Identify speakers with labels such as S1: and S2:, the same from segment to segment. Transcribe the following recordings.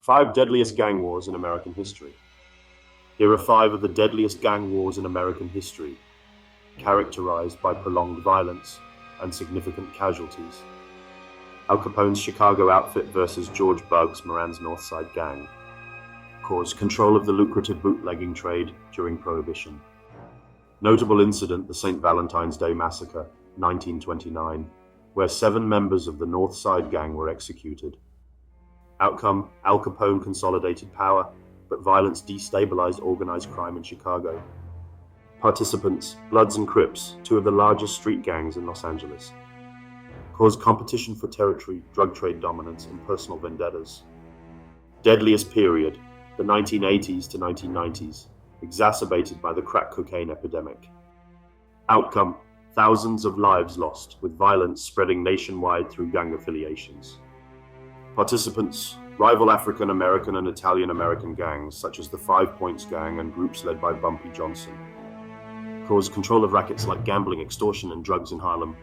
S1: 5 deadliest gang wars in American history. Here are 5 of the deadliest gang wars in American history, characterized by prolonged violence and significant casualties. Al Capone's Chicago outfit versus George Bugs Moran's North Side Gang caused control of the lucrative bootlegging trade during Prohibition. Notable incident, the St. Valentine's Day Massacre, 1929, where 7 members of the North Side Gang were executed. Outcome, Al Capone consolidated power, but violence destabilized organized crime in Chicago. Participants, Bloods and Crips, 2 of the largest street gangs in Los Angeles. Caused competition for territory, drug trade dominance, and personal vendettas. Deadliest period, the 1980s to 1990s, exacerbated by the crack cocaine epidemic. Outcome, thousands of lives lost, with violence spreading nationwide through gang affiliations. Participants, rival African American and Italian American gangs such as the 5 Points Gang and groups led by Bumpy Johnson. Caused control of rackets like gambling, extortion, and drugs in Harlem.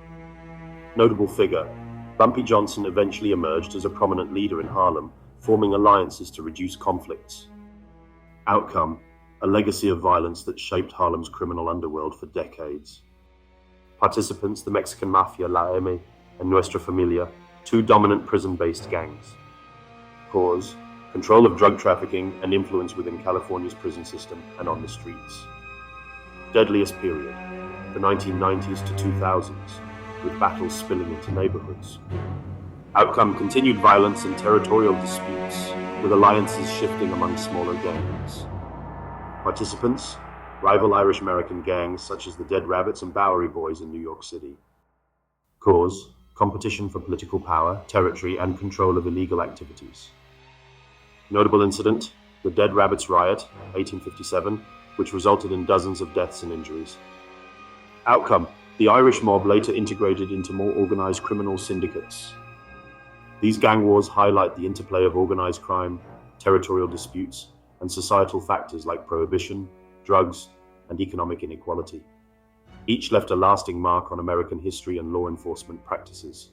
S1: Notable figure, Bumpy Johnson eventually emerged as a prominent leader in Harlem, forming alliances to reduce conflicts. Outcome, a legacy of violence that shaped Harlem's criminal underworld for decades. Participants, the Mexican Mafia, La M and Nuestra Familia, 2 dominant prison-based gangs. Cause, control of drug trafficking and influence within California's prison system and on the streets. Deadliest period, the 1990s to 2000s, with battles spilling into neighborhoods. Outcome, continued violence and territorial disputes, with alliances shifting among smaller gangs. Participants, rival Irish-American gangs such as the Dead Rabbits and Bowery Boys in New York City. Cause, competition for political power, territory, and control of illegal activities. Notable incident, the Dead Rabbits Riot, 1857, which resulted in dozens of deaths and injuries. Outcome, the Irish mob later integrated into more organized criminal syndicates. These gang wars highlight the interplay of organized crime, territorial disputes, and societal factors like prohibition, drugs, and economic inequality. Each left a lasting mark on American history and law enforcement practices.